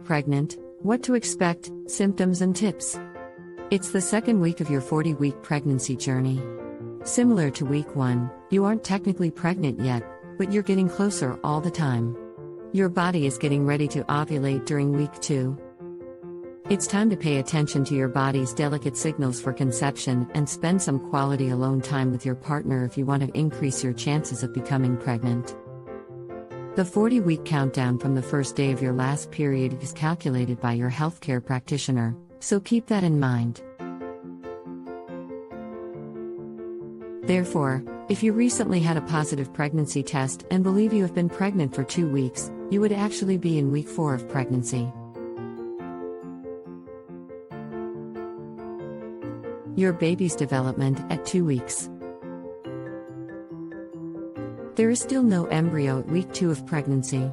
pregnant, what to expect, symptoms and tips. It's the second week of your 40-week pregnancy journey. Similar to week 1, you aren't technically pregnant yet, but you're getting closer all the time. Your body is getting ready to ovulate during week 2. It's time to pay attention to your body's delicate signals for conception and spend some quality alone time with your partner if you want to increase your chances of becoming pregnant. The 40-week countdown from the first day of your last period is calculated by your healthcare practitioner, so keep that in mind. Therefore, if you recently had a positive pregnancy test and believe you have been pregnant for 2 weeks, you would actually be in week 4 of pregnancy. Your baby's development at 2 weeks. There is still no embryo at week 2 of pregnancy.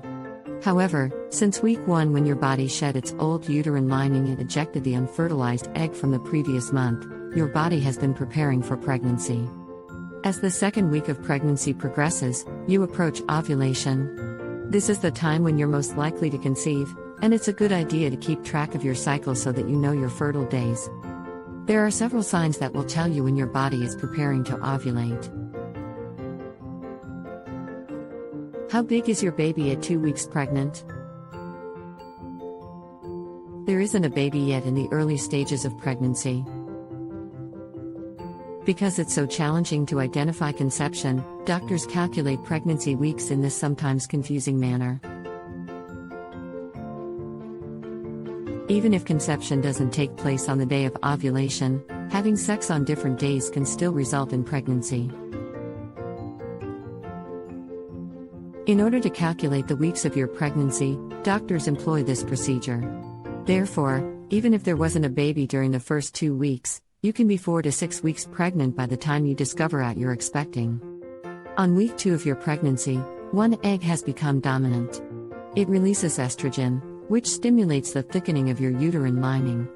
However, since week 1 when your body shed its old uterine lining and ejected the unfertilized egg from the previous month, your body has been preparing for pregnancy. As the second week of pregnancy progresses, you approach ovulation. This is the time when you're most likely to conceive, and it's a good idea to keep track of your cycle so that you know your fertile days. There are several signs that will tell you when your body is preparing to ovulate. How big is your baby at 2 weeks pregnant? There isn't a baby yet in the early stages of pregnancy. Because it's so challenging to identify conception, doctors calculate pregnancy weeks in this sometimes confusing manner. Even if conception doesn't take place on the day of ovulation, having sex on different days can still result in pregnancy. In order to calculate the weeks of your pregnancy, doctors employ this procedure. Therefore, even if there wasn't a baby during the first 2 weeks, you can be 4 to 6 weeks pregnant by the time you discover out you're expecting. On week 2 of your pregnancy, one egg has become dominant. It releases estrogen, which stimulates the thickening of your uterine lining.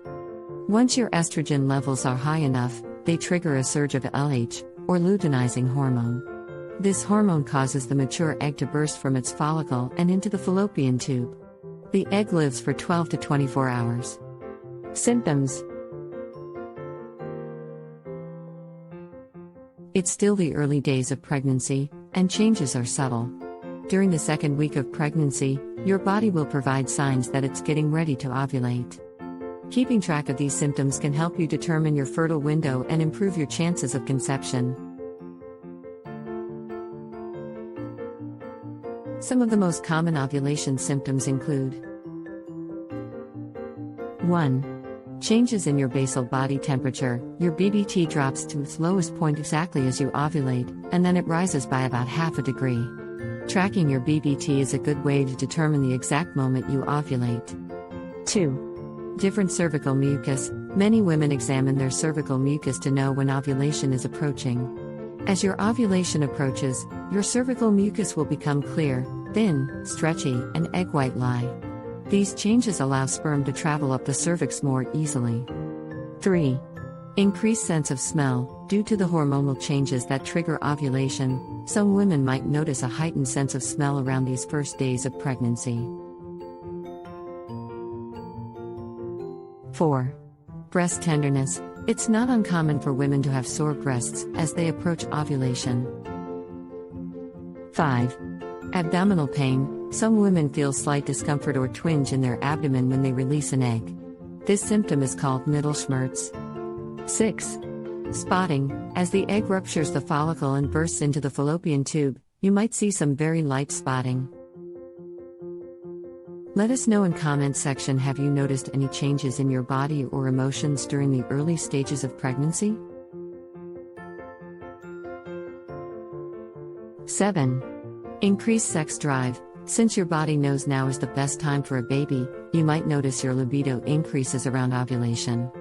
Once your estrogen levels are high enough, they trigger a surge of LH, or luteinizing hormone. This hormone causes the mature egg to burst from its follicle and into the fallopian tube. The egg lives for 12 to 24 hours. Symptoms. It's still the early days of pregnancy, and changes are subtle. During the second week of pregnancy, your body will provide signs that it's getting ready to ovulate. Keeping track of these symptoms can help you determine your fertile window and improve your chances of conception. Some of the most common ovulation symptoms include 1. Changes in your basal body temperature. Your BBT drops to its lowest point exactly as you ovulate, and then it rises by about half a degree. Tracking your BBT is a good way to determine the exact moment you ovulate. 2. Different cervical mucus. Many women examine their cervical mucus to know when ovulation is approaching. As your ovulation approaches, your cervical mucus will become clear, thin, stretchy, and egg-white lie. These changes allow sperm to travel up the cervix more easily. 3. Increased sense of smell. Due to the hormonal changes that trigger ovulation, some women might notice a heightened sense of smell around these first days of pregnancy. 4. Breast tenderness. It's not uncommon for women to have sore breasts as they approach ovulation. 5. Abdominal pain. Some women feel slight discomfort or twinge in their abdomen when they release an egg. This symptom is called Mittelschmerz. 6. Spotting. As the egg ruptures the follicle and bursts into the fallopian tube, you might see some very light spotting. Let us know in comments section, have you noticed any changes in your body or emotions during the early stages of pregnancy? 7. Increased sex drive. Since your body knows now is the best time for a baby, you might notice your libido increases around ovulation.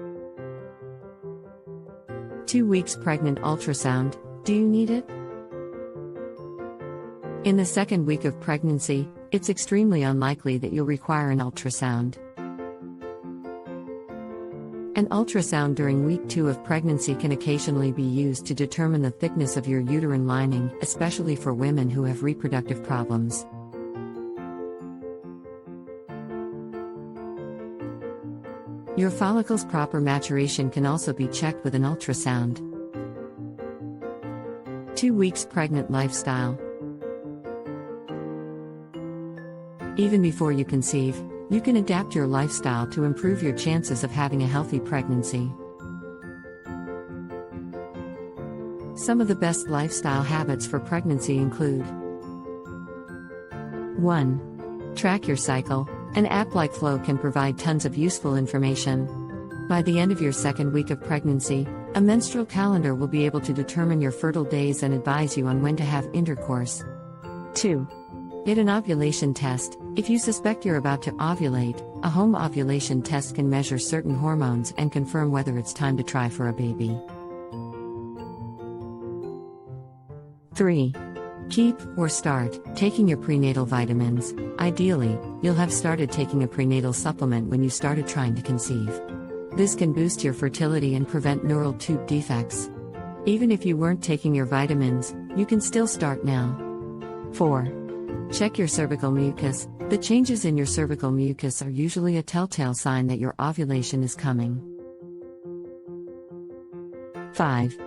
2 weeks pregnant ultrasound. Do you need it? In the second week of pregnancy, it's extremely unlikely that you'll require an ultrasound. An ultrasound during week 2 of pregnancy can occasionally be used to determine the thickness of your uterine lining, especially for women who have reproductive problems. Your follicles' proper maturation can also be checked with an ultrasound. 2 weeks pregnant lifestyle. Even before you conceive, you can adapt your lifestyle to improve your chances of having a healthy pregnancy. Some of the best lifestyle habits for pregnancy include: 1. Track your cycle. An app like Flow can provide tons of useful information. By the end of your second week of pregnancy, a menstrual calendar will be able to determine your fertile days and advise you on when to have intercourse. 2. Get an ovulation test. If you suspect you're about to ovulate, a home ovulation test can measure certain hormones and confirm whether it's time to try for a baby. 3. Keep or start taking your prenatal vitamins. Ideally, you'll have started taking a prenatal supplement when you started trying to conceive. This can boost your fertility and prevent neural tube defects. Even if you weren't taking your vitamins, you can still start now. 4. Check your cervical mucus. The changes in your cervical mucus are usually a telltale sign that your ovulation is coming. 5.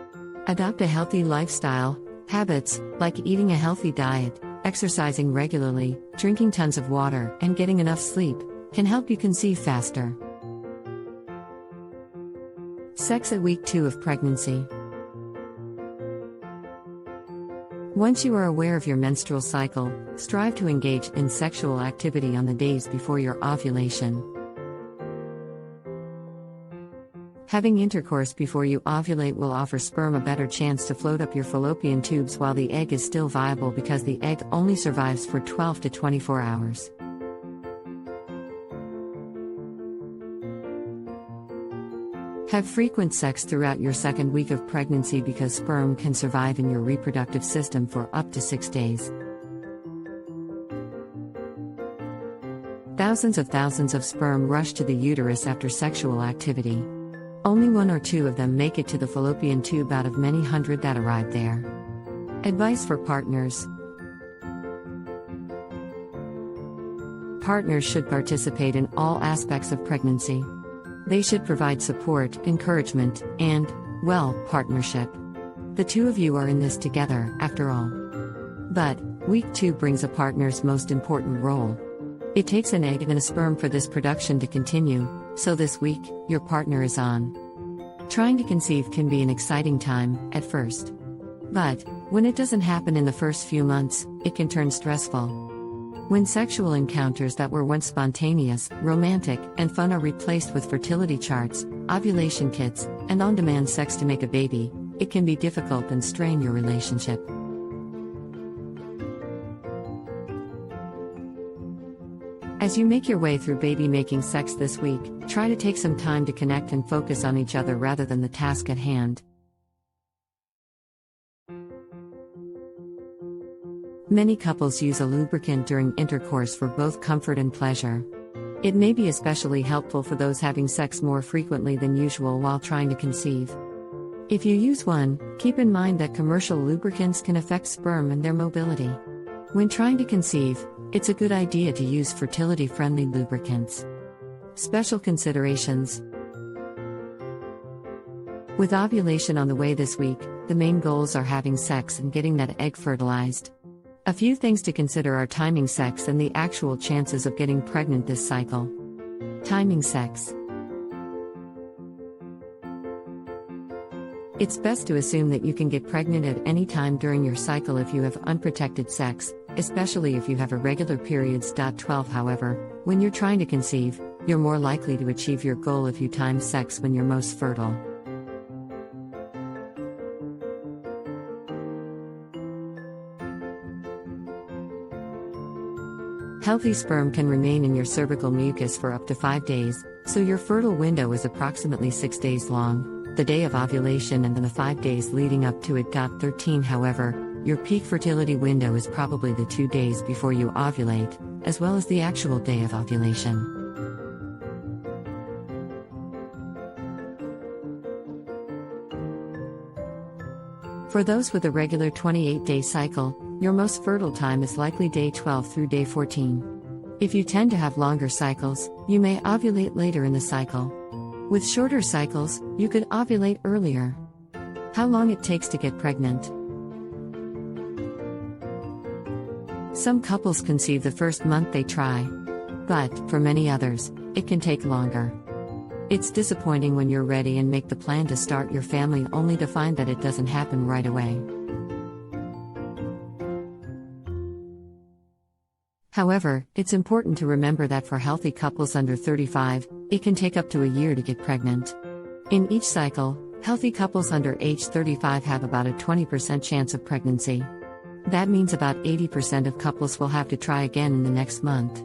Adopt a healthy lifestyle. Habits, like eating a healthy diet, exercising regularly, drinking tons of water, and getting enough sleep, can help you conceive faster. Sex at week 2 of pregnancy. Once you are aware of your menstrual cycle, strive to engage in sexual activity on the days before your ovulation. Having intercourse before you ovulate will offer sperm a better chance to float up your fallopian tubes while the egg is still viable, because the egg only survives for 12 to 24 hours. Have frequent sex throughout your second week of pregnancy, because sperm can survive in your reproductive system for up to 6 days. Thousands of sperm rush to the uterus after sexual activity. Only 1 or 2 of them make it to the fallopian tube out of many hundred that arrive there. Advice for partners. Partners should participate in all aspects of pregnancy. They should provide support, encouragement, and, well, partnership. The two of you are in this together, after all. But, week 2 brings a partner's most important role. It takes an egg and a sperm for this production to continue, so this week, your partner is on. Trying to conceive can be an exciting time, at first. But, when it doesn't happen in the first few months, it can turn stressful. When sexual encounters that were once spontaneous, romantic, and fun are replaced with fertility charts, ovulation kits, and on-demand sex to make a baby, it can be difficult and strain your relationship. As you make your way through baby-making sex this week, try to take some time to connect and focus on each other rather than the task at hand. Many couples use a lubricant during intercourse for both comfort and pleasure. It may be especially helpful for those having sex more frequently than usual while trying to conceive. If you use one, keep in mind that commercial lubricants can affect sperm and their mobility. When trying to conceive, it's a good idea to use fertility-friendly lubricants. Special considerations. With ovulation on the way this week, the main goals are having sex and getting that egg fertilized. A few things to consider are timing sex and the actual chances of getting pregnant this cycle. Timing sex. It's best to assume that you can get pregnant at any time during your cycle if you have unprotected sex, especially if you have irregular periods. 12 However, when you're trying to conceive, you're more likely to achieve your goal if you time sex when you're most fertile. Healthy sperm can remain in your cervical mucus for up to 5 days, so your fertile window is approximately 6 days long, the day of ovulation and then the 5 days leading up to it. 13 However, your peak fertility window is probably the 2 days before you ovulate, as well as the actual day of ovulation. For those with a regular 28-day cycle, your most fertile time is likely day 12 through day 14. If you tend to have longer cycles, you may ovulate later in the cycle. With shorter cycles, you could ovulate earlier. How long it takes to get pregnant. Some couples conceive the first month they try. But, for many others, it can take longer. It's disappointing when you're ready and make the plan to start your family only to find that it doesn't happen right away. However, it's important to remember that for healthy couples under 35, it can take up to a year to get pregnant. In each cycle, healthy couples under age 35 have about a 20% chance of pregnancy. That means about 80% of couples will have to try again in the next month.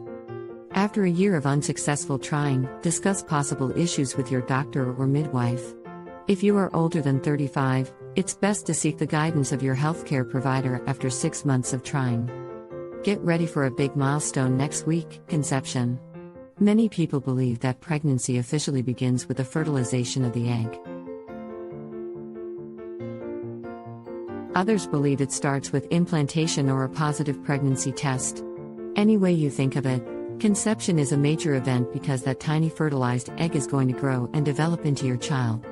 After a year of unsuccessful trying, discuss possible issues with your doctor or midwife. If you are older than 35, it's best to seek the guidance of your healthcare provider after 6 months of trying. Get ready for a big milestone next week, conception. Many people believe that pregnancy officially begins with the fertilization of the egg. Others believe it starts with implantation or a positive pregnancy test. Any way you think of it, conception is a major event because that tiny fertilized egg is going to grow and develop into your child.